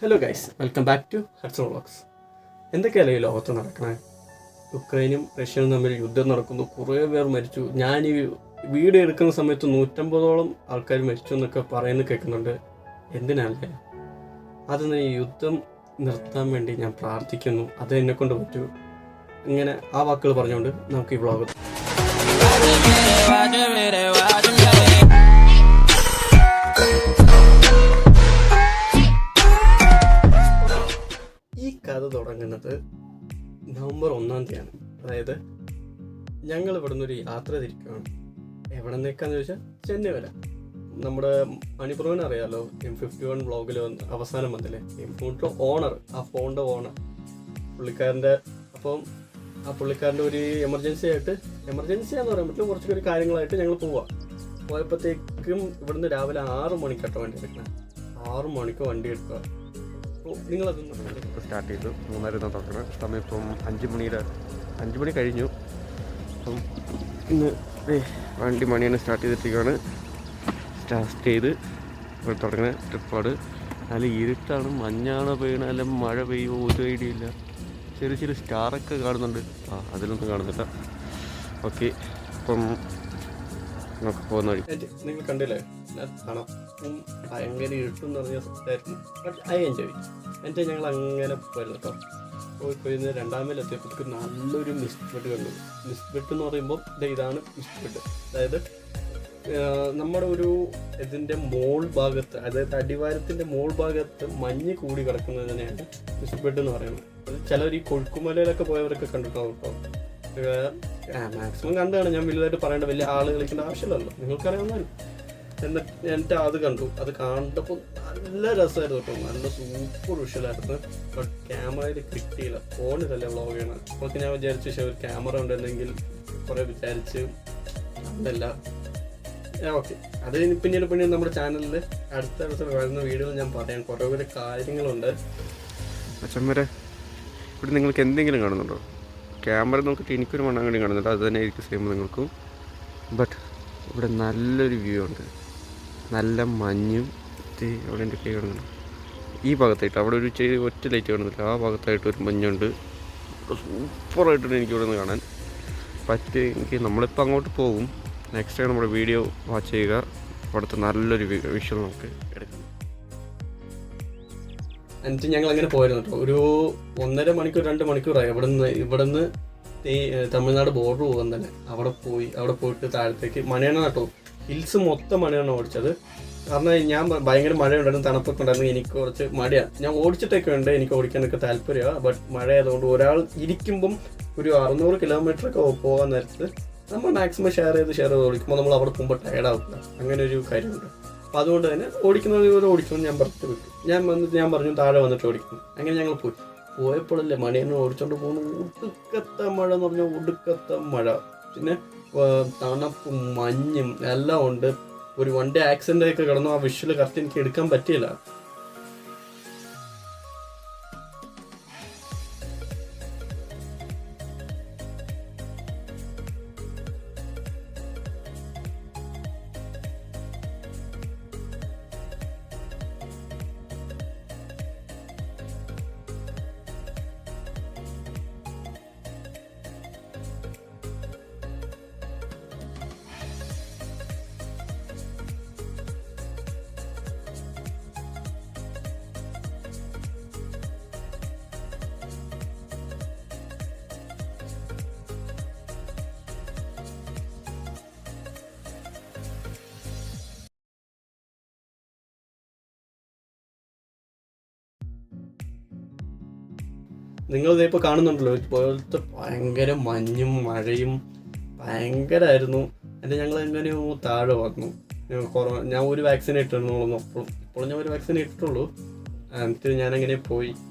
Hello guys, welcome back to Hudson vlogs. എന്തൊക്കെയല്ലേ ഈ ലോകത്ത് നടക്കണേ? യുക്രൈനും റഷ്യനും തമ്മിൽ യുദ്ധം നടക്കുന്നു, കുറേ പേർ മരിച്ചു. ഞാൻ ഈ വീഡിയോ എടുക്കുന്ന സമയത്ത് 150ഓളം ആൾക്കാർ മരിച്ചു എന്നൊക്കെ പറയുന്നത് കേൾക്കുന്നുണ്ട്. എന്തിനല്ലേ? അതൊന്ന് ഈ യുദ്ധം നിർത്താൻ വേണ്ടി ഞാൻ പ്രാർത്ഥിക്കുന്നു. അത് എന്നെക്കൊണ്ട് പറ്റൂ. ഇങ്ങനെ ആ വാക്കുകൾ പറഞ്ഞുകൊണ്ട് നമുക്ക് ഈ വ്ളോഗ് ഈ കഥ തുടങ്ങുന്നത് നവംബർ 1-ാം തീയതിയാണ്. അതായത് ഞങ്ങൾ ഇവിടെ നിന്നൊരു യാത്ര തിരിക്കുകയാണ്. എവിടെ നിൽക്കാന്ന് ചോദിച്ചാൽ ചെന്നൈ വരെ. നമ്മുടെ മണിപ്രഭുവിനെ അറിയാമല്ലോ, M51 വ്ളോഗിൽ അവസാനം വന്നില്ലേ, M51 ഓണർ, ആ ഫോണിൻ്റെ ഓണർ പുള്ളിക്കാരൻ്റെ. അപ്പം ആ പുള്ളിക്കാരൻ്റെ ഒരു എമർജൻസിയാന്ന് പറയാൻ പറ്റില്ല, കുറച്ചൊരു കാര്യങ്ങളായിട്ട് ഞങ്ങൾ പോയപ്പോഴത്തേക്കും ഇവിടുന്ന് രാവിലെ 6 മണിക്കാട്ടോ വണ്ടി എടുക്കണം. 6 മണിക്ക് വണ്ടി എടുക്കുക. നിങ്ങളതൊന്നും സ്റ്റാർട്ട് ചെയ്തു 3:30 തുടങ്ങണം. സമയം ഇപ്പം 5 മണി കഴിഞ്ഞു. അപ്പം ഇന്ന് വണ്ടി മണിയാണ് സ്റ്റാർട്ട് ചെയ്തിട്ടിരിക്കുകയാണ്. സ്റ്റാർട്ട് ചെയ്ത് ഇവിടെ തുടങ്ങുന്ന ട്രിപ്പാണ്. നല്ല ഇരുട്ടാണ്, മഞ്ഞാണോ പെയ്യണ, അല്ല മഴ പെയ്യുമോ ഒരു ഐഡിയ ഇല്ല. ചെറിയ ചെറിയ സ്റ്റാറൊക്കെ കാണുന്നുണ്ട്. അതിലൊന്നും കാണുന്നില്ല. ഓക്കെ, അപ്പം നമുക്ക് പോകുന്ന വഴി നിങ്ങൾ കണ്ടില്ലേ, കാണാം. ഭയങ്കര ഇരുട്ടെന്ന് പറഞ്ഞ സ്ഥലത്തായിരുന്നു. But I enjoy. എന്നിട്ട് ഞങ്ങൾ അങ്ങനെ പോയിരുന്നു കേട്ടോ. പോയി 2-ാം മൈൽ എത്തിയപ്പോഴത്തേക്ക് നല്ലൊരു മിസ്റ്റ് ബെഡ് കണ്ടു. മിസ്റ്റ് ബെഡ് എന്ന് പറയുമ്പോൾ ഇതാണ് മിസ്റ്റ് ബെഡ്. അതായത് നമ്മുടെ ഒരു ഇതിൻ്റെ മോൾ ഭാഗത്ത്, അതായത് അടിവാരത്തിൻ്റെ മോൾ ഭാഗത്ത് മഞ്ഞ് കൂടി കിടക്കുന്നത് തന്നെയാണ് മിസ്റ്റ് ബെഡ് എന്ന് പറയുന്നത്. അത് ചിലർ ഈ കൊഴുക്കുമലയിലൊക്കെ പോയവരൊക്കെ കണ്ടിട്ടുണ്ടാവും കേട്ടോ. മാക്സിമം കണ്ടാണ്. ഞാൻ വലുതായിട്ട് പറയേണ്ട, വലിയ ആൾ കളിക്കേണ്ട ആവശ്യമില്ലല്ലോ, നിങ്ങൾക്കറിയാവുന്നതാണ്. എന്നിട്ട് അത് കണ്ടു. അത് കണ്ടപ്പോൾ നല്ല രസമായിരുന്നു കേട്ടോ. നല്ല സൂപ്പർ വിഷ്വലായിരുന്നു. ബട്ട് ക്യാമറയിൽ കിട്ടിയില്ല. ഫോണിലല്ലേ വ്ളോഗ് ചെയ്യണം. അപ്പോൾ ഞാൻ വിചാരിച്ചു പക്ഷേ ഒരു ക്യാമറ ഉണ്ടെന്നെങ്കിൽ കുറേ വിചാരിച്ച് അതല്ല. ഓക്കെ, അത് പിന്നീട് നമ്മുടെ ചാനലിൽ അടുത്ത വരുന്ന വീഡിയോയിൽ ഞാൻ പറയാം. കുറേ കാര്യങ്ങളുണ്ട്. അച്ഛൻ വരെ ഇവിടെ നിങ്ങൾക്ക് എന്തെങ്കിലും കാണുന്നുണ്ടോ? ക്യാമറ നോക്കിയിട്ട് എനിക്കൊരു മണ്ണാങ്കടി കാണുന്നുണ്ട്. അത് തന്നെ ആയിരിക്കും സെയിം നിങ്ങൾക്കും. ബട്ട് ഇവിടെ നല്ലൊരു വ്യൂ ഉണ്ട്. നല്ല മഞ്ഞും അവിടെ എൻ്റെ കൈ കാണുന്നുണ്ട്. ഈ ഭാഗത്തായിട്ട് അവിടെ ഒരു ഒറ്റ ലൈറ്റ് കാണുന്നില്ല. ആ ഭാഗത്തായിട്ട് ഒരു മഞ്ഞുണ്ട്. സൂപ്പറായിട്ടുണ്ട് എനിക്കിവിടെ നിന്ന് കാണാൻ പറ്റുമെങ്കിൽ. നമ്മളിപ്പോൾ അങ്ങോട്ട് പോകും. നെക്സ്റ്റ് ടൈം നമ്മുടെ വീഡിയോ വാച്ച് ചെയ്യുക. അവിടുത്തെ നല്ലൊരു വിഷ്വൽ നമുക്ക് എടുക്കാം. എന്നിട്ട് ഞങ്ങൾ അങ്ങനെ പോയിരുന്നു കേട്ടോ. ഒരു 1.5 മണിക്കൂർ 2 മണിക്കൂറായി ഇവിടുന്ന് ഈ തമിഴ്നാട് ബോർഡർ പോകാൻ തന്നെ. അവിടെ പോയിട്ട് താഴത്തേക്ക് മണിയാണ് കേട്ടോ. ഹിൽസ് മൊത്തം മണിയാണ് ഓടിച്ചത്. കാരണം ഞാൻ ഭയങ്കര മഴയുണ്ടായിരുന്നു, തണുപ്പൊക്കെ ഉണ്ടായിരുന്നു. എനിക്ക് കുറച്ച് മടിയാണ്. ഞാൻ ഓടിച്ചിട്ടൊക്കെ ഉണ്ട്, എനിക്ക് ഓടിക്കാനൊക്കെ താല്പര്യമാണ്. ബട്ട് മഴ ആയതുകൊണ്ട് ഒരാൾ ഇരിക്കുമ്പം ഒരു 600 കിലോമീറ്ററൊക്കെ പോകാൻ നേരത്ത് നമ്മൾ മാക്സിമം ഷെയർ ചെയ്ത് ഓടിക്കുമ്പോൾ നമ്മൾ അവിടെ പോകുമ്പോൾ ടയർഡാവില്ല. അങ്ങനെ ഒരു കാര്യമുണ്ട്. അപ്പം അതുകൊണ്ട് തന്നെ ഓടിക്കുന്നത് ഓടിക്കുമെന്ന് ഞാൻ പറഞ്ഞു വിട്ടു. ഞാൻ പറഞ്ഞു താഴെ വന്നിട്ട് ഓടിക്കും. അങ്ങനെ ഞങ്ങൾ പോയപ്പോഴല്ലേ മണിയെന്നെ ഓടിച്ചോണ്ട് പോകുന്നു. ഒടുക്കത്തെ മഴ എന്ന് പറഞ്ഞാൽ ഒടുക്കത്തെ മഴ. പിന്നെ തണുപ്പും മഞ്ഞും എല്ലാം ഉണ്ട്. ഒരു വണ്ടി ആക്സിഡൻ്റ് ഒക്കെ കിടന്നു. ആ വിഷ്വൽ കറക്റ്റ് എനിക്ക് എടുക്കാൻ പറ്റിയില്ല. നിങ്ങളിതിപ്പോൾ കാണുന്നുണ്ടല്ലോ, ഇതുപോലത്തെ ഭയങ്കര മഞ്ഞും മഴയും ഭയങ്കരമായിരുന്നു. എന്നിട്ട് ഞങ്ങൾ എങ്ങനെയോ താഴെ വന്നു. ഞാൻ ഒരു വാക്സിൻ ഇട്ടിരുന്നുള്ളൂ. ഇപ്പോഴും ഞാൻ ഒരു വാക്സിൻ ഇട്ടിട്ടുള്ളൂ. എന്നിട്ട് ഞാനങ്ങനെ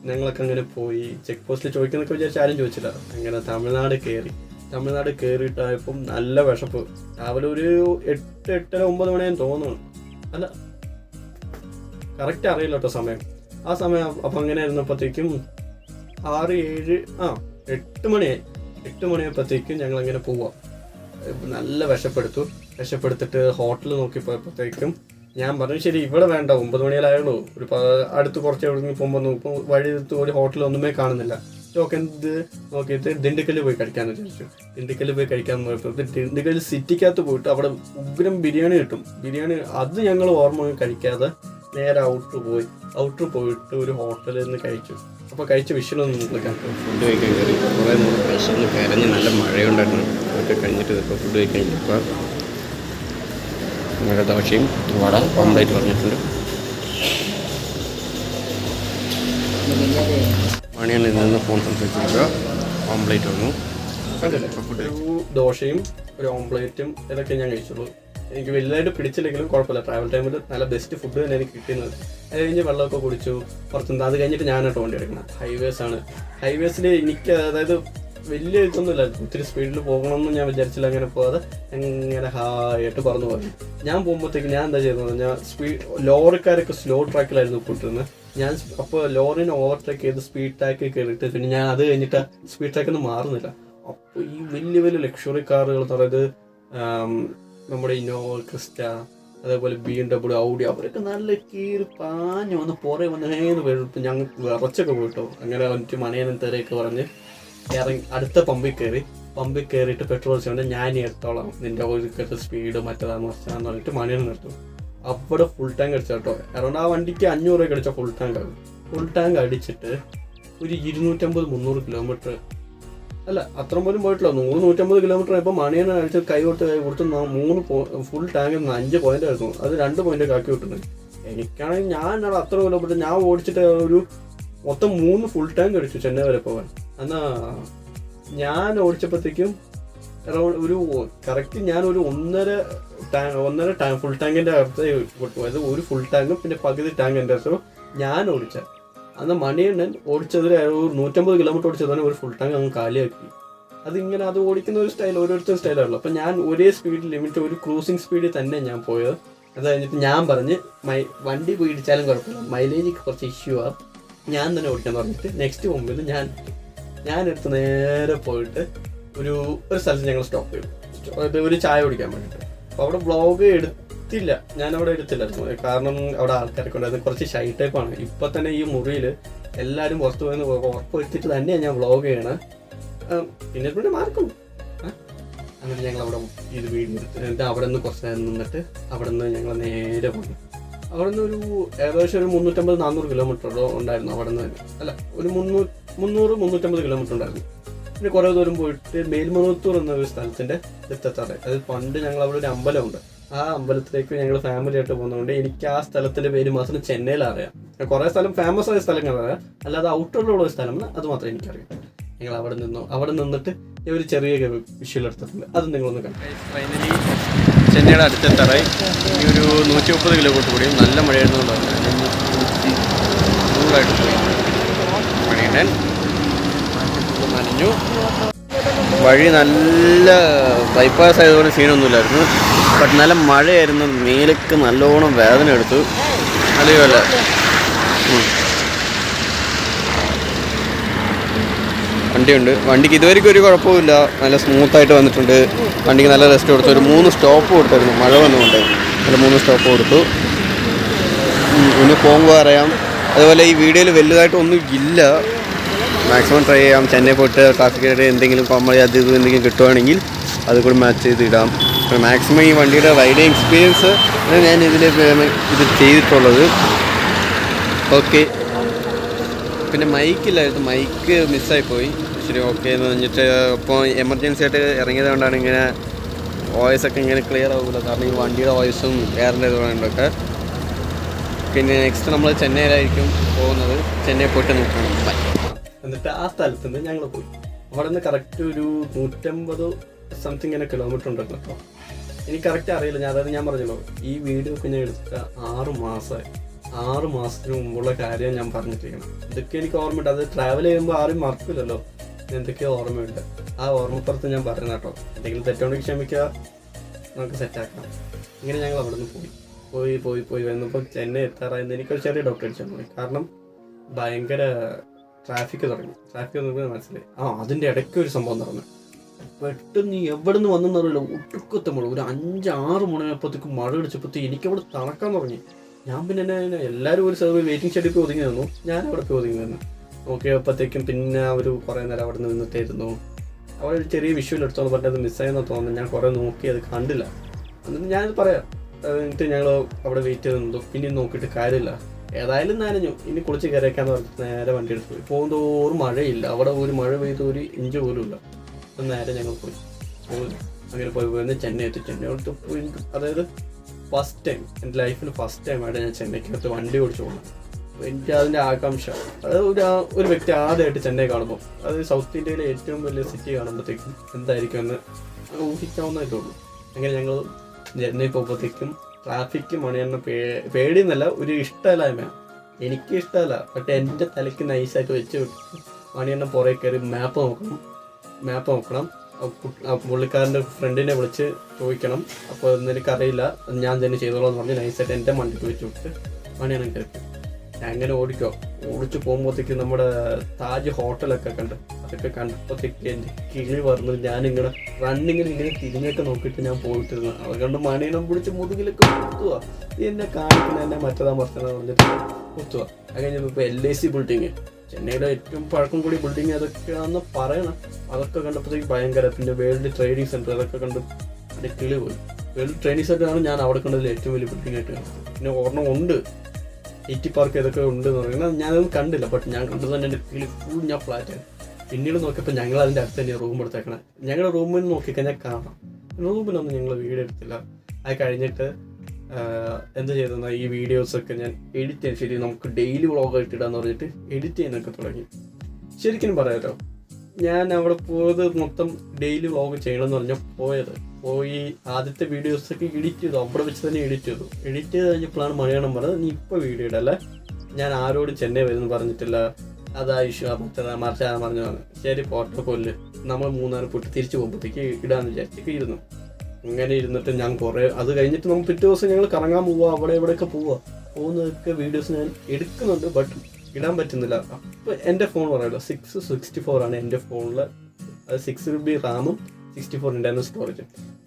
ഞങ്ങളൊക്കെ അങ്ങനെ പോയി. ചെക്ക് പോസ്റ്റിൽ ചോദിക്കുന്നൊക്കെ വിചാരിച്ച് ആരും ചോദിച്ചില്ല. അങ്ങനെ തമിഴ്നാട് കയറിയിട്ടായപ്പം നല്ല വിശപ്പ്. രാവിലെ ഒരു 8-9 മണിയാന്ന് തോന്നുന്നു. അല്ല, കറക്റ്റ് അറിയില്ല കേട്ടോ സമയം. ആ സമയം അപ്പം അങ്ങനെ ആയിരുന്നപ്പോഴത്തേക്കും 8 മണിയായപ്പോഴത്തേക്കും ഞങ്ങളങ്ങനെ പോവാം. നല്ല വിശപ്പെടുത്തിട്ട് ഹോട്ടൽ നോക്കിപ്പോയപ്പോഴത്തേക്കും ഞാൻ പറഞ്ഞു ശരി ഇവിടെ വേണ്ട, 9 മണിയായുള്ളൂ, അടുത്ത് കുറച്ച് എവിടെ പോകുമ്പോൾ നോക്കും വഴി ഒരു ഹോട്ടൽ ഒന്നുമേ കാണുന്നില്ല. ഓക്കെ ഇത് നോക്കിയിട്ട് ദിണ്ടുക്കല്ല് പോയി കഴിക്കാമെന്ന് വിചാരിച്ചു. ദിണ്ടുക്കല്ല് പോയി കഴിക്കാമെന്ന് പോയപ്പോൾ ദിണ്ടുക്കല്ല് സിറ്റിക്കകത്ത് പോയിട്ട് അവിടെ ഉഗ്രം ബിരിയാണി കിട്ടും. ബിരിയാണി അത് ഞങ്ങൾ ഓർമ്മ കഴിക്കാതെ നേരെ ഔട്ടർ പോയിട്ട് ഒരു ഹോട്ടലിൽ നിന്ന് കഴിച്ചു. അപ്പോൾ കഴിച്ച വിഷയമൊന്നും നിൽക്കാൻ ഫുഡ് കഴിക്കാൻ കയറി. കുറേ നേരം വിശന്ന് കരഞ്ഞ് നല്ല മഴയുണ്ടായിരുന്നു. അതൊക്കെ കഴിഞ്ഞിട്ട് ഇപ്പോൾ ഫുഡ് കഴിക്കാൻ ഇപ്പോൾ മഴ ദോശയും വട ഓംലേറ്റ് പറഞ്ഞിട്ടുണ്ട്. മണിയാണ് നിന്ന് ഫോൺ സംസാരിച്ചിരിക്കുക. ഓംലേറ്റ് വന്നു. ഒരു ദോശയും ഒരു ഓംലേറ്റും ഇതൊക്കെ ഞാൻ കഴിച്ചുള്ളൂ. എനിക്ക് വലുതായിട്ട് പിടിച്ചില്ലെങ്കിലും കുഴപ്പമില്ല. ട്രാവൽ ടൈമിൽ നല്ല ബെസ്റ്റ് ഫുഡ് തന്നെ എനിക്ക് കിട്ടുന്നത്. അത് കഴിഞ്ഞ് വെള്ളമൊക്കെ കുടിച്ചു പുറത്തുനിന്ന്. അത് കഴിഞ്ഞിട്ട് ഞാനായിട്ട് വണ്ടി എടുക്കണം. ഹൈവേസിൽ എനിക്ക് അതായത് വലിയ ഇതൊന്നുമില്ല, ഒത്തിരി സ്പീഡിൽ പോകണമെന്ന് ഞാൻ വിചാരിച്ചില്ല. അങ്ങനെ പോകാതെ എങ്ങനെ ഹായായിട്ട് പറന്നു പോയി. ഞാൻ പോകുമ്പോഴത്തേക്ക് ഞാൻ എന്താ ചെയ്തത്, ഞാൻ ലോറിക്കാരൊക്കെ സ്ലോ ട്രാക്കിലായിരുന്നു പോയിട്ടിരുന്നത്. ഞാൻ അപ്പോൾ ലോറിനെ ഓവർടേക്ക് ചെയ്ത് സ്പീഡ് ട്രാക്ക് കയറിയിട്ട് പിന്നെ ഞാൻ അത് കഴിഞ്ഞിട്ട് സ്പീഡ് ട്രാക്കൊന്നും മാറുന്നില്ല. അപ്പോൾ ഈ വലിയ വലിയ ലക്ഷറി കാറുകൾ എന്ന് പറയുന്നത് നമ്മുടെ ഇന്നോവ ക്രിസ്റ്റ, അതേപോലെ BMW, ഔഡി, അവരൊക്കെ നല്ല കീറി പാഞ്ഞ് വന്ന് പുറകെ വന്ന് വെളുപ്പ് ഞങ്ങൾ വിറച്ചൊക്കെ പോയിട്ടോ. അങ്ങനെ വന്നിട്ട് മണിയനും തെരയൊക്കെ പറഞ്ഞ് ഇറങ്ങി അടുത്ത പമ്പിൽ കയറിയിട്ട് പെട്രോൾ അടിച്ചുകൊണ്ട് ഞാൻ എടുത്തോളാം, നിൻ്റെ ഒരു സ്പീഡ് മറ്റേതാന്ന് വെച്ചാന്ന് പറഞ്ഞിട്ട് മണിയനും നിർത്തും. അവിടെ ഫുൾ ടാങ്ക് അടിച്ച കേട്ടോ. അറൗണ്ട് ആ വണ്ടിക്ക് 500 രൂപ അടിച്ച ഫുൾ ടാങ്ക് അടിച്ചിട്ട് ഒരു 250-300 കിലോമീറ്റർ അല്ല അത്ര പോലും പോയിട്ടില്ല. 100-150 കിലോമീറ്റർ ആയപ്പോൾ മണിയനെ അടിച്ച് കൈ കൊടുത്ത് 3 ഫുൾ ടാങ്ക് 5 പോയിന്റ് ആയിരുന്നു. അത് 2 പോയിന്റ് ആക്കി വിട്ടുന്നത്. എനിക്കാണെങ്കിൽ ഞാൻ അത്ര കിലോമീറ്റർ ഞാൻ ഓടിച്ചിട്ട് ഒരു മൊത്തം 3 ഫുൾ ടാങ്ക് അടിച്ചു ചെന്നൈ വരെ പോകാൻ. എന്നാൽ ഞാൻ ഓടിച്ചപ്പോഴത്തേക്കും അറൗണ്ട് ഒരു കറക്റ്റ് ഞാൻ ഒരു ഒന്നര ഫുൾ ടാങ്കിൻ്റെ അകത്ത് വിട്ടു. അതായത് ഒരു ഫുൾ ടാങ്കും പിന്നെ പകുതി ടാങ്ക് എൻ്റെ അകത്ത് ഞാൻ ഓടിച്ച. അന്ന് മണിയണ്ണൻ ഓടിച്ചതിൽ ഒരു 150 കിലോമീറ്റർ ഓടിച്ചതാണ് ഒരു ഫുൾ ടാങ്ക് അങ്ങ് കാലിയാക്കി. അത് ഓടിക്കുന്ന ഒരു സ്റ്റൈൽ ഓരോരുത്തർ സ്റ്റൈലാണല്ലോ. അപ്പം ഞാൻ ഒരേ സ്പീഡ് ലിമിറ്റ് ഒരു ക്രൂസിങ് സ്പീഡിൽ തന്നെ ഞാൻ പോയത്. അത് കഴിഞ്ഞിട്ട് ഞാൻ പറഞ്ഞ് വണ്ടി പോയി ഇടിച്ചാലും കുഴപ്പമില്ല, മൈലേജ് കുറച്ച് ഇഷ്യൂ ആണ്, ഞാൻ തന്നെ ഓടിക്കാൻ പറഞ്ഞിട്ട് നെക്സ്റ്റ് മുമ്പിൽ ഞാനെടുത്ത് നേരെ പോയിട്ട് ഒരു സ്ഥലത്ത് ഞങ്ങൾ സ്റ്റോപ്പ് ചെയ്തു, ഒരു ചായ കുടിക്കാൻ വേണ്ടിയിട്ട്. അപ്പോൾ അവിടെ വ്ളോഗ് എടുത്തില്ല, ഞാനവിടെ എടുത്തില്ലായിരുന്നു. കാരണം അവിടെ ആൾക്കാരൊക്കെ ഉണ്ടായിരുന്നു, കുറച്ച് ഷൈ ടൈപ്പാണ്. ഇപ്പം തന്നെ ഈ മുറിയിൽ എല്ലാവരും പുറത്തു പോയെന്ന് ഉറപ്പ് വെച്ചിട്ട് തന്നെയാണ് ഞാൻ വ്ളോഗ് ചെയ്യണത്. പിന്നെ മാർക്കും അങ്ങനെ ഞങ്ങൾ അവിടെ ഇത് വീഡിയോ എടുത്ത് അവിടെ നിന്ന് കുറച്ച് നേരം നിന്നിട്ട് അവിടെ നിന്ന് ഞങ്ങൾ നേരെ പോയി. അവിടെ നിന്ന് ഒരു ഏകദേശം ഒരു 350-400 കിലോമീറ്ററോ ഉണ്ടായിരുന്നു. അവിടെ നിന്ന് തന്നെ അല്ല ഒരു 300-350 കിലോമീറ്റർ ഉണ്ടായിരുന്നു. പിന്നെ കുറേ ദൂരം പോയിട്ട് മേൽമനോത്തൂർ എന്നൊരു സ്ഥലത്തിൻ്റെ എത്തത്താറ്. അത് പണ്ട് ഞങ്ങൾ അവിടെ ഒരു അമ്പലമുണ്ട്, ആ അമ്പലത്തിലേക്ക് ഞങ്ങൾ ഫാമിലി ആയിട്ട് പോകുന്നതുകൊണ്ട് എനിക്ക് ആ സ്ഥലത്തിൻ്റെ പേര് മാത്രം ചെന്നൈയിൽ അറിയാം. കുറേ സ്ഥലം ഫേമസ് ആയ സ്ഥലങ്ങളറിയാം, അല്ലാതെ ഔട്ടറിലുള്ള ഒരു സ്ഥലം അത് മാത്രമേ എനിക്കറിയാം. ഞങ്ങൾ അവിടെ നിന്നിട്ട് ഒരു ചെറിയ വിഷ്വൽ എടുത്തിട്ടുണ്ട്, അത് നിങ്ങളൊന്ന് കണ്ടു. ഫൈനലി ചെന്നൈയുടെ അടുത്തെത്താറായി. ഈ ഒരു 130 കിലോമീറ്റർ കൂടിയും നല്ല മഴയായിരുന്നുണ്ടാവും. ചൂടായിട്ട് പോയി മഴയുണ്ടാൻ നനഞ്ഞു. വഴി നല്ല ബൈപ്പാസ് ആയതുകൊണ്ട് സീനൊന്നുമില്ലായിരുന്നു. ബട്ട് നല്ല മഴയായിരുന്നു, മേലൊക്കെ നല്ലോണം വേദന എടുത്തു. അറിയുമല്ല വണ്ടിക്ക് ഇതുവരെയ്ക്കും ഒരു കുഴപ്പമില്ല, നല്ല സ്മൂത്തായിട്ട് വന്നിട്ടുണ്ട്. വണ്ടിക്ക് നല്ല റെസ്റ്റ് കൊടുത്തു. ഒരു 3 സ്റ്റോപ്പ് കൊടുത്തായിരുന്നു മഴ വന്നുകൊണ്ട്, നല്ല 3 സ്റ്റോപ്പ് കൊടുത്തു. ഇനി പോകുമ്പോൾ അറിയാം. അതുപോലെ ഈ വീഡിയോയിൽ വലുതായിട്ടൊന്നും ഇല്ല, മാക്സിമം ട്രൈ ചെയ്യാം. ചെന്നൈ പോയിട്ട് ട്രാഫിക്കായിട്ട് എന്തെങ്കിലും കോമഡി അത് ഇത് എന്തെങ്കിലും കിട്ടുവാണെങ്കിൽ അത് കൂടി മാച്ച് ചെയ്തിടാം. മാക്സിമം ഈ വണ്ടിയുടെ റൈഡിങ് എക്സ്പീരിയൻസ് ഞാൻ ഇത് ചെയ്തിട്ടുള്ളത്. ഓക്കെ, പിന്നെ മൈക്കില്ലായിരുന്നു, മൈക്ക് മിസ്സായിപ്പോയി. ശരി, ഓക്കെ എന്ന് പറഞ്ഞിട്ട് ഇപ്പോൾ എമർജൻസി ആയിട്ട് ഇറങ്ങിയത് കൊണ്ടാണ് ഇങ്ങനെ വോയിസൊക്കെ ഇങ്ങനെ ക്ലിയർ ആവില്ല. കാരണം ഈ വണ്ടിയുടെ വോയിസും എയറിൻ്റെ ഇതുകൊണ്ടൊക്കെ. പിന്നെ നെക്സ്റ്റ് നമ്മൾ ചെന്നൈയിലായിരിക്കും പോകുന്നത്. ചെന്നൈ പോയിട്ട് നോക്കണം. എന്നിട്ട് ആ സ്ഥലത്ത് നിന്ന് ഞങ്ങൾ പോയി. അവിടെ നിന്ന് കറക്റ്റ് ഒരു 150 സംതിങ് ഇങ്ങനെ കിലോമീറ്റർ ഉണ്ടല്ലോ. അപ്പോൾ എനിക്ക് കറക്റ്റ് അറിയില്ല. ഞാൻ പറഞ്ഞല്ലോ, ഈ വീഡിയോ ഒക്കെ ഞാൻ എടുത്തിട്ട് 6 മാസമായി. 6 മാസത്തിന് മുമ്പുള്ള കാര്യം ഞാൻ പറഞ്ഞിരിക്കണം. ഇതൊക്കെ എനിക്ക് ഓർമ്മയുണ്ട്. അത് ട്രാവൽ ചെയ്യുമ്പോൾ ആരും മറക്കില്ലല്ലോ, എന്തൊക്കെയോ ഓർമ്മയുണ്ട്. ആ ഓർമ്മപ്പുറത്ത് ഞാൻ പറയുന്ന കേട്ടോ. എന്തെങ്കിലും തെറ്റുണ്ടെങ്കിൽ ക്ഷമിക്കുക, നമുക്ക് സെറ്റാക്കാം. ഇങ്ങനെ ഞങ്ങൾ അവിടെ നിന്ന് പോയി വന്നപ്പോൾ ചെന്നൈ എത്താറായെന്ന് എനിക്കൊരു ചെറിയ ഡൗട്ട് അടിച്ചാൽ മതി. കാരണം ഭയങ്കര ട്രാഫിക് തുടങ്ങി മനസ്സിലായി. അതിൻ്റെ ഇടയ്ക്ക് ഒരു സംഭവം നടന്നു. പെട്ടെന്ന് എവിടെ നിന്ന് വന്നെന്നറിയില്ല, ഒട്ടുക്കത്തെ മഴ. ഒരു 5-6 മണിയായപ്പോഴത്തേക്കും മഴ അടിച്ചപ്പോഴത്തേക്ക് എനിക്കവിടെ തണക്കാൻ തുടങ്ങി. ഞാൻ പിന്നെ എല്ലാവരും ഒരു സെർവ് വെയിറ്റിംഗ് ഷെഡിൽ പോയി ഒതുങ്ങി നിന്നു, ഞാൻ അവിടെ പോയി ഒതുങ്ങി നിന്നു. നോക്കിയപ്പോഴത്തേക്കും പിന്നെ അവർ കുറേ നേരം അവിടെ നിന്നിട്ടായിരുന്നു. അവിടെ ഒരു ചെറിയ വിഷ്വൽ എടുത്തോന്ന് പറഞ്ഞത് മിസ്സായെന്ന് തോന്നുന്നു. ഞാൻ കുറേ നോക്കി, അത് കണ്ടില്ല. എന്നിട്ട് ഞാനത് പറയാം. എന്നിട്ട് ഞങ്ങൾ അവിടെ വെയിറ്റ് ചെയ്ത് നിന്നു. പിന്നെ നോക്കിയിട്ട് കാര്യമില്ല, ഏതായാലും നനഞ്ഞു, ഇനി കുളിച്ച് കയറിയേക്കാന്ന് പറഞ്ഞിട്ട് നേരെ വണ്ടി എടുത്ത് പോയി. പോകുന്തോറും മഴയില്ല, അവിടെ ഒരു മഴ പെയ്ത് ഒരു ഇഞ്ച് പോലും ഇല്ല. നേരെ ഞങ്ങൾ പോയി അങ്ങനെ പോയി ചെന്നൈ എത്തി. ചെന്നൈ പോയി, അതായത് ഫസ്റ്റ് ടൈം എൻ്റെ ലൈഫിൽ ഫസ്റ്റ് ടൈമായിട്ട് ഞാൻ ചെന്നൈക്കകത്ത് വണ്ടി ഓടിച്ചു പോകണം. അപ്പോൾ എനിക്ക് അതിൻ്റെ ആകാംക്ഷ, അതായത് ഒരു വ്യക്തി ആദ്യമായിട്ട് ചെന്നൈ കാണുമ്പോൾ, അത് സൗത്ത് ഇന്ത്യയിലെ ഏറ്റവും വലിയ സിറ്റി കാണുമ്പോഴത്തേക്കും എന്തായിരിക്കും എന്ന് ഊഹിക്കാവുന്നതേ ഉള്ളൂ. അങ്ങനെ ഞങ്ങൾ ചെന്നൈ പോകുമ്പോഴത്തേക്കും ട്രാഫിക്ക് മണിയെണ്ണ പേടിയെന്നല്ല, ഒരു ഇഷ്ടമില്ലായ്മയാണ്. എനിക്ക് ഇഷ്ടമല്ല, പക്ഷേ എൻ്റെ തലയ്ക്ക് നൈസായിട്ട് വെച്ച് വിട്ടു മണിയെണ്ണ പുറകെ കയറി മാപ്പ് നോക്കണം. പുള്ളിക്കാരൻ്റെ ഫ്രണ്ടിനെ വിളിച്ച് ചോദിക്കണം. അപ്പോൾ നിനക്കറിയില്ല, ഞാൻ തന്നെ ചെയ്തോളാം എന്ന് പറഞ്ഞ് നൈസായിട്ട് എൻ്റെ വണ്ടിക്ക് വെച്ച് വിട്ട് മണിയെണ്ണ കയറി. അങ്ങനെ ഓടിച്ചു പോകുമ്പോഴത്തേക്ക് നമ്മുടെ താജ് ഹോട്ടലൊക്കെ കണ്ട്, അതൊക്കെ കണ്ടപ്പോഴത്തേക്ക് എൻ്റെ കിളി പറഞ്ഞു. ഞാനിങ്ങനെ റണ്ണിങ്ങിന് ഇങ്ങനെ തിരിഞ്ഞൊക്കെ നോക്കിയിട്ട് ഞാൻ പോയിട്ടിരുന്നു. അത് കണ്ട് മണിയെണ്ണം പിടിച്ച് മുതുകിലൊക്കെ കുത്തുക. എന്നെ കാണിക്കുന്ന എന്നെ മറ്റേതാ മറിച്ചതെന്ന് പറഞ്ഞിട്ട് കുത്തുക. അത് കഴിഞ്ഞപ്പോൾ ഇപ്പോൾ LIC ബിൽഡിങ്, ചെന്നൈയുടെ ഏറ്റവും പഴക്കം കൂടി ബിൽഡിങ് അതൊക്കെയാണെന്ന് പറയണം. അതൊക്കെ കണ്ടപ്പോഴത്തേക്ക് ഭയങ്കര. പിന്നെ വേൾഡ് ട്രേഡിംഗ് സെൻറ്റർ, അതൊക്കെ കണ്ട് അതിൻ്റെ കിളി പോയി. വേൾഡ് ട്രേഡിംഗ് സെൻറ്ററാണ് ഞാൻ അവിടെ കണ്ടതിൽ ഏറ്റവും വലിയ ബിൽഡിംഗ് ആയിട്ട് കാണുന്നത്. പിന്നെ ഒരെണ്ണം ഉണ്ട്, IT പാർക്ക് ഇതൊക്കെ ഉണ്ട് എന്ന് പറയുന്നത് ഞാനതൊന്നും കണ്ടില്ല. ബട്ട് ഞാൻ കണ്ടത് തന്നെ എൻ്റെ കിളി ഫുൾ ഞാൻ ഫ്ലാറ്റാണ്. പിന്നീട് നോക്കിയപ്പോൾ ഞങ്ങൾ അതിൻ്റെ അടുത്ത് തന്നെയാണ് റൂം എടുത്തേക്കണം. ഞങ്ങളുടെ റൂമിൽ നോക്കിക്കഴിഞ്ഞാൽ കാണാം. റൂമിലൊന്നും ഞങ്ങൾ വീഡിയോ എടുത്തില്ല. അത് കഴിഞ്ഞിട്ട് എന്താ ചെയ്തെന്നാൽ ഈ വീഡിയോസൊക്കെ ഞാൻ എഡിറ്റ് ചെയ്യാൻ, ശരി നമുക്ക് ഡെയിലി വ്ളോഗായിട്ട് ഇടാന്ന് പറഞ്ഞിട്ട് എഡിറ്റ് ചെയ്യാനൊക്കെ തുടങ്ങി. ശരിക്കും പറയാമല്ലോ, ഞാൻ അവിടെ പോയത് മൊത്തം ഡെയിലി വ്ളോഗ് ചെയ്യണമെന്ന് പറഞ്ഞാൽ പോയി ആദ്യത്തെ വീഡിയോസൊക്കെ എഡിറ്റ് ചെയ്തു. അവിടെ വെച്ച് തന്നെ എഡിറ്റ് ചെയ്ത് കഴിഞ്ഞപ്പോഴാണ് മണിയണം പറഞ്ഞത്, നീ ഇപ്പോൾ വീഡിയോ ഇടല്ലേ, ഞാൻ ആരോടും ചെന്നൈ വരുമെന്ന് പറഞ്ഞിട്ടില്ല, അതാ ഇഷ്യൂ, മറിച്ചാ പറഞ്ഞു. ശരി പോട്ടെ കൊല്ല്, നമ്മൾ 3 പോയിട്ട് തിരിച്ചു പോകുമ്പോഴത്തേക്ക് ഇടാന്ന് വിചാരിച്ചൊക്കെ ഇരുന്നു. ഇങ്ങനെ ഇരുന്നിട്ട് ഞാൻ അത് കഴിഞ്ഞിട്ട് നമുക്ക് പിറ്റേ ദിവസം ഞങ്ങൾ കറങ്ങാൻ പോവുക, അവിടെ എവിടെയൊക്കെ പോകുന്നതൊക്കെ വീഡിയോസ് ഞാൻ എടുക്കുന്നുണ്ട്. ബട്ട് ഇടാൻ പറ്റുന്നില്ല. അപ്പോൾ എൻ്റെ ഫോൺ പറയുമല്ലോ 664 ആണ് എൻ്റെ ഫോണിൽ. അത് 6GB റാമും 64 ഇൻറ്റർണൽ സ്റ്റോറേജും.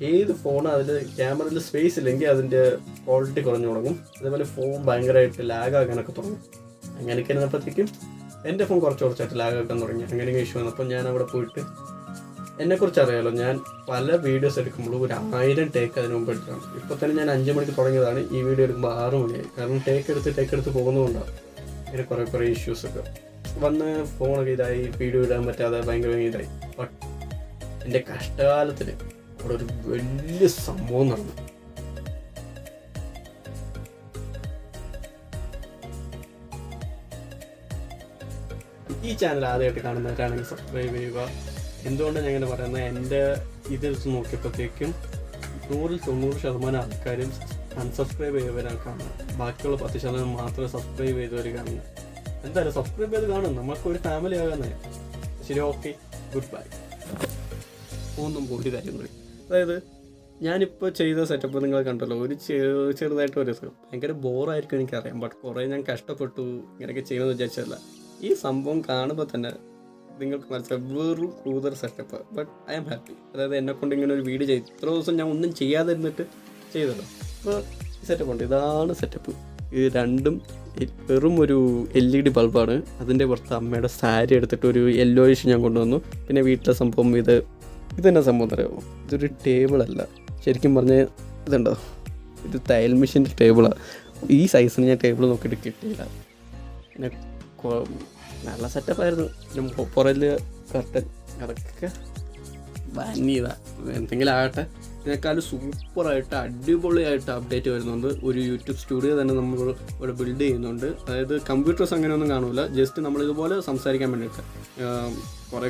ഏത് ഫോൺ അതിൽ ക്യാമറയിൽ സ്പേസ് ഇല്ലെങ്കിൽ അതിൻ്റെ ക്വാളിറ്റി കുറഞ്ഞു തുടങ്ങും. അതേപോലെ ഫോൺ ഭയങ്കരമായിട്ട് ലാഗാകാനൊക്കെ തുടങ്ങും. അങ്ങനെയൊക്കെ ഇരുന്നപ്പോഴത്തേക്കും എൻ്റെ ഫോൺ കുറച്ചായിട്ട് ലാഗാക്കാൻ തുടങ്ങി. അങ്ങനെയൊക്കെ ഇഷ്യൂ വന്നപ്പോൾ ഞാൻ അവിടെ പോയിട്ട്, എന്നെക്കുറിച്ച് അറിയാമല്ലോ, ഞാൻ പല വീഡിയോസ് എടുക്കുമ്പോഴും ഒരു 1000 ടേക്ക് അതിന് മുമ്പ് എടുക്കണം. ഇപ്പോൾ തന്നെ ഞാൻ 5 മണിക്ക് തുടങ്ങിയതാണ്, ഈ വീഡിയോ എടുക്കുമ്പോൾ 6 മണിയായി. കാരണം ടേക്ക് എടുത്ത് പോകുന്നതുകൊണ്ടാണ് ഇങ്ങനെ കുറേ ഇഷ്യൂസൊക്കെ വന്ന് ഫോണൊക്കെ ഇതായി, വീഡിയോ ഇടാൻ പറ്റാതെ ഭയങ്കര ഇതായി. ബട്ട് എൻ്റെ കഷ്ടകാലത്തിൽ അവിടെ ഒരു വലിയ സംഭവം നടന്നു. ഈ ചാനൽ ആദ്യമായിട്ട് കാണുന്നവരാണെങ്കിൽ സബ്സ്ക്രൈബ് ചെയ്യുക. എന്തുകൊണ്ടാണ് ഞാൻ ഇങ്ങനെ പറയുന്നത്, എൻ്റെ ഇത് നോക്കിയപ്പോഴത്തേക്കും 100-90% ആൾക്കാരും അൺസബ്സ്ക്രൈബ് ചെയ്തവരാണ് കാണുന്നത്. ബാക്കിയുള്ള 10% മാത്രമേ സബ്സ്ക്രൈബ് ചെയ്തവർ കാണുന്നത്. എന്തായാലും സബ്സ്ക്രൈബ് ചെയ്ത് കാണും, നമുക്കൊരു ഫാമിലി ആകാന്നേ. ശരി, ഓക്കെ, ഗുഡ് ബൈ. ഒരു കാര്യം കൂടി, അതായത് ഞാനിപ്പോൾ ചെയ്ത സെറ്റപ്പ് നിങ്ങൾ കണ്ടല്ലോ, ഒരു ചെറുതായിട്ട് ഒരു ഭയങ്കര ബോറായിരിക്കും എനിക്കറിയാം. ബട്ട് കുറേ ഞാൻ കഷ്ടപ്പെട്ടു ഇങ്ങനെയൊക്കെ ചെയ്യുമെന്ന് വിചാരിച്ചതല്ല. ഈ സംഭവം കാണുമ്പോൾ തന്നെ നിങ്ങൾക്ക് മനസ്സിലാവും, വെറും ക്രൂതർ setup. But I am happy. അതായത് എന്നെക്കൊണ്ട് ഇങ്ങനെ ഒരു വീഡിയോ ചെയ്തു, ഇത്ര ദിവസം ഞാൻ ഒന്നും ചെയ്യാതെ ഇരുന്നിട്ട് ചെയ്തല്ലോ. അപ്പോൾ ഈ സെറ്റപ്പ് ഉണ്ട്, ഇതാണ് സെറ്റപ്പ്. ഇത് രണ്ടും വെറും ഒരു LED ബൾബാണ്. അതിൻ്റെ പുറത്ത് അമ്മയുടെ സാരി എടുത്തിട്ട് ഒരു യെല്ലോയിഷ് ഞാൻ കൊണ്ടുവന്നു. പിന്നെ വീട്ടിലെ സംഭവം ഇത് തന്നെ സംഭവം അറിയാമോ, ഇതൊരു ടേബിളല്ല, ശരിക്കും പറഞ്ഞാൽ ഇതുണ്ടോ, ഇത് തയ്യൽ മെഷീൻ്റെ ടേബിളാണ്. ഈ സൈസിന് ഞാൻ ടേബിൾ നോക്കിയിട്ട് കിട്ടിയില്ല. പിന്നെ നല്ല സെറ്റപ്പായിരുന്നു. പിന്നെ പുറയിൽ കർട്ടൻ, അതൊക്കെ ഭംഗിയതാണ്. എന്തെങ്കിലും ആകട്ടെ, ഇതിനേക്കാളും സൂപ്പറായിട്ട് അടിപൊളിയായിട്ട് അപ്ഡേറ്റ് വരുന്നുണ്ട്. ഒരു യൂട്യൂബ് സ്റ്റുഡിയോ തന്നെ നമ്മൾ ഇവിടെ ബിൽഡ് ചെയ്യുന്നുണ്ട്. അതായത് കമ്പ്യൂട്ടേഴ്സ് അങ്ങനെയൊന്നും കാണൂല, ജസ്റ്റ് നമ്മളിതുപോലെ സംസാരിക്കാൻ വേണ്ടിയിട്ട് കുറേ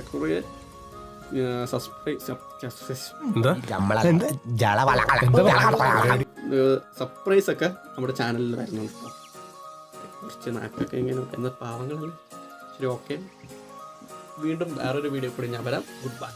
സർപ്രൈസ് ഒക്കെ നമ്മുടെ ചാനലിൽ വരുന്നുണ്ട്. കുറച്ച് നാക്കൊക്കെ ഇങ്ങനെ എന്ന പാവങ്ങളല്ലേ. ശരി, ഓക്കെ, വീണ്ടും വേറൊരു വീഡിയോ കൂടി ഞാൻ വരാം. Good bye.